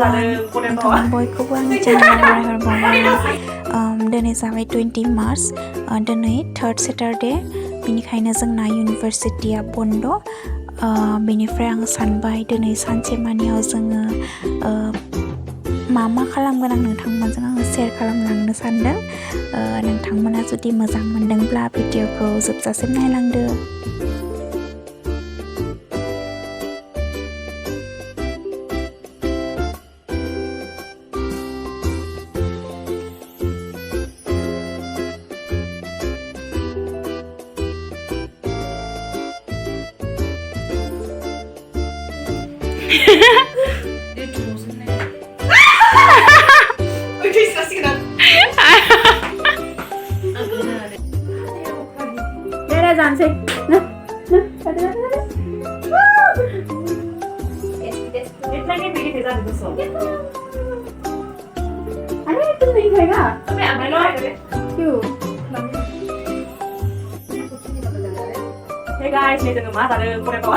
नोंथां बयखौबो आंनि चेनेलाव बरायहरबावबाय दिनै जाबाय 20 मार्च दिनै 3rd सेटारडे बेनिखायनो जोंना इउनिभारसिटिया बन्द बेनिफ्राय आं सानबाय दिनै सानसे मानियाव जोङो मा खालामगोन आं नोंथांमोनजों आङो शेयार खालामलांनो सानदों नोंथांमोना जुदि मोजां मोनदोंब्ला भिडिअखौ जोबजासिम नायलांदो जानोसै Hey guys, ini dengan mas ada potato.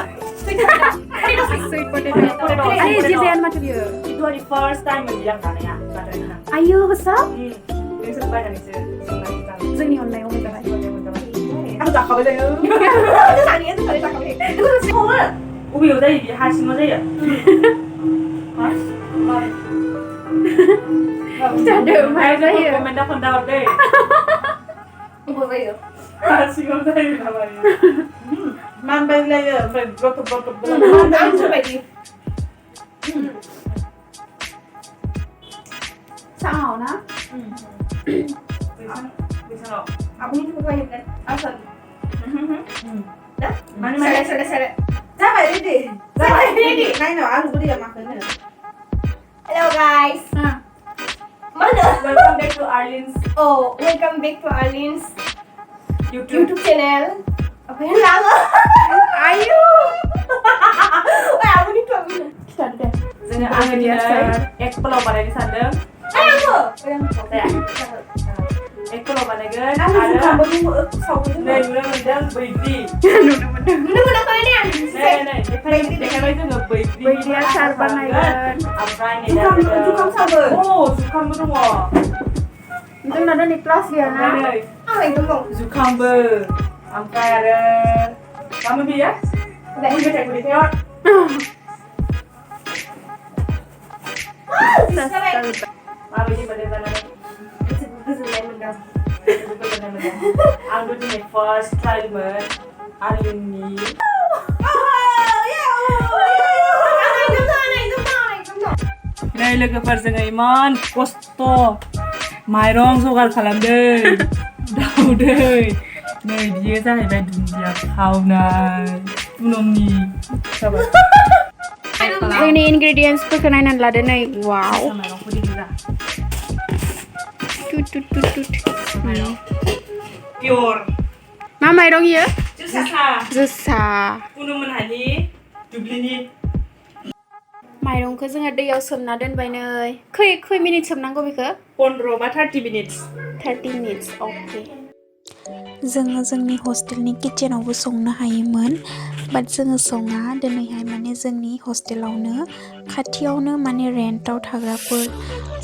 Sweet potato. Ayo jajan macam dia. Itu hari first time menjelang kan ya, katanya. Ayo besar. Ini sesuai dengan itu. जोंनि अननायाव मोजां आं जाखाबाय जायो जानाया जाखाबाय जाखाबाय बबेयाव जायो बे हासिङाव जायो जादों माया जायो कमेन्टआव खोन्थाहरदे बबाव जायो हासिङाव जायो नामा मानबायलायो ओमफ्राय ब्लटब बायदि साङाव ना Aku ini suka banyak kan? Asal. Dah? Mana? Sere. Sampai ready. Naik aku beli yang makan. Hello guys. Mana? Welcome back to Arlin's. Welcome back to Arlin's YouTube channel. Apa yang lama? Ayo. Aku ni tuh. Start deh. Jangan angin dia. Pulau pada di sana. Ayo aku. Kalau mana kan ada mendang baby. Nuna kau ini yang Dekat itu nggak baby. Baby asal banget. Apa ini? Sukam sabar. Sukam betul wah. Itu nada di kelas dia na. Apa itu kau? Sukam ber. Amkai ada. Kamu dia? Udah ini cek di teot. Mami ini benar-benar. Aku ni first try ber Arlin ni. Nay लोगोफोर जोङो इमान खस्थ' माइरं जगार खालामदों दाउदै नै बियो जाहैबाय दुन्दिया खावनाय पुनमनि जाबाय जोंनि ingredientsफोरखौ नायनानै लादो नै वाव माइरंखौ दिहुनजा tut माइरं pure मा माइरं इयो जोसा पुनममोनहानि दुब्लिनि माइरंखौ जोङो दैयाव सोमना दोनबाय नै खै मिनिट सोमनांगौ बेखौ 15 बा 30 मिनिट्स 30 मिनिट्स अके जोङो जोंनि हस्टेलनि किचेनावबो संनो हायोमोन बाट जोङो सङा दिनैहाय माने जोंनि हस्टेलावनो खाथियावनो माने रेन्टआव थाग्राफोर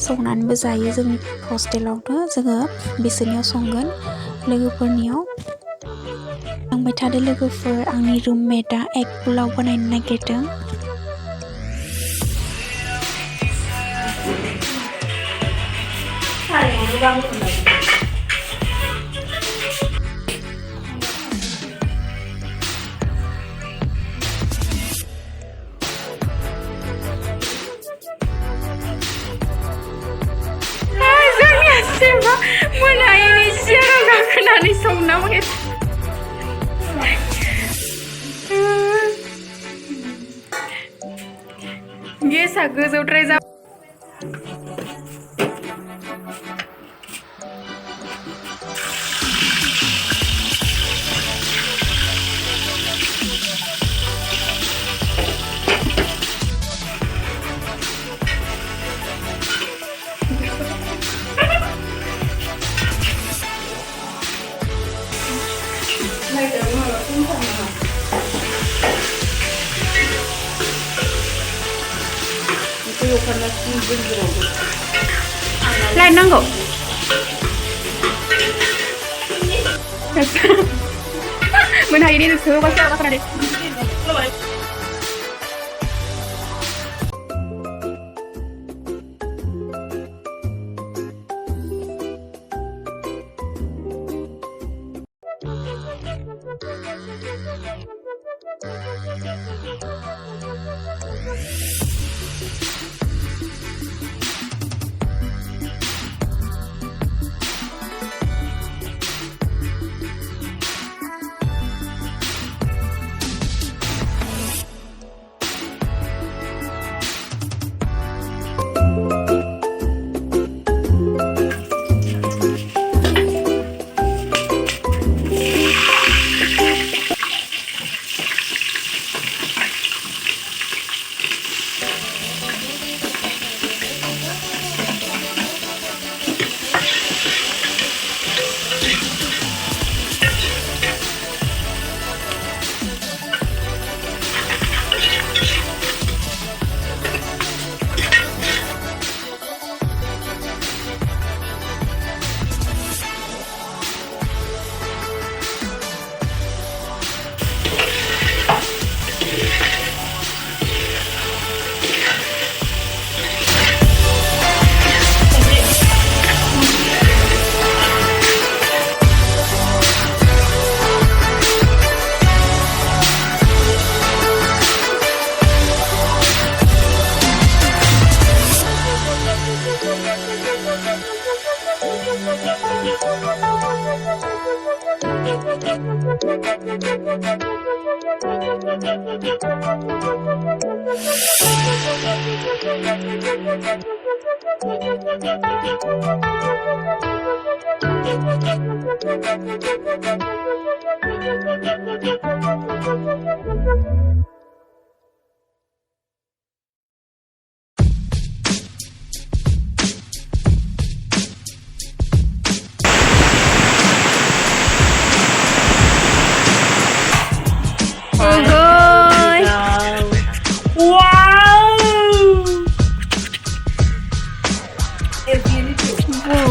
संनानैबो जायो जोंनि हस्टेलावनो जोङो बिसोरनियाव संगोन लोगोफोरनियाव थांबाय थादो लोगोफोर आंनि रुममेटआ एग पुलाव बानायनो नागिरदों मोनायैनि सियाराव गाखोनानै संना गेसआ गोजौद्राय जा दखाना गेजेरावबो लाइन नांगौ मोनहायोदि नोंसोर बासा बाखानादे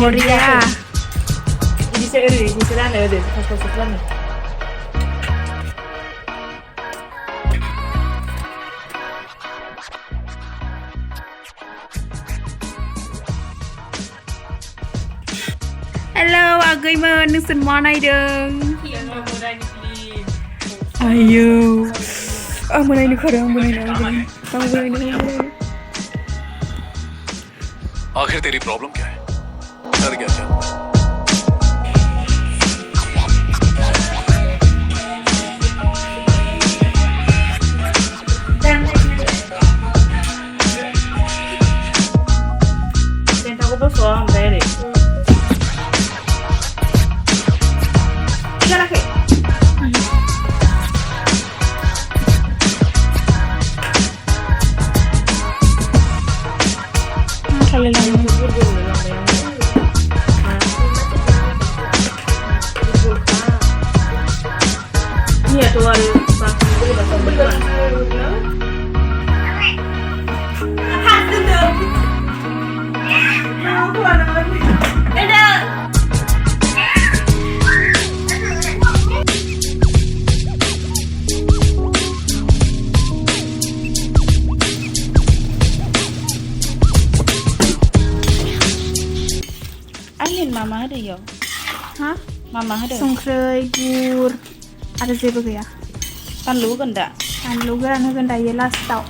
Gloria. Ini saya ada, pas-pasan. Hello agैमोन नोंसोर मा नायदों आयौ आं नायनो खारो आं नायनो आखिर तेरी प्रॉब्लम क्या है डर गया क्या Aku bersuara sampai deh. Tiga lagi. Kali lagi. Iya tuh ada pasti udah sampai. Mama ada ya? Hah? Mama ada. संख्रै गुर आरो जेबो गैया Panlu kan dak? बानलु गोरान होगोन दायो लास्टाव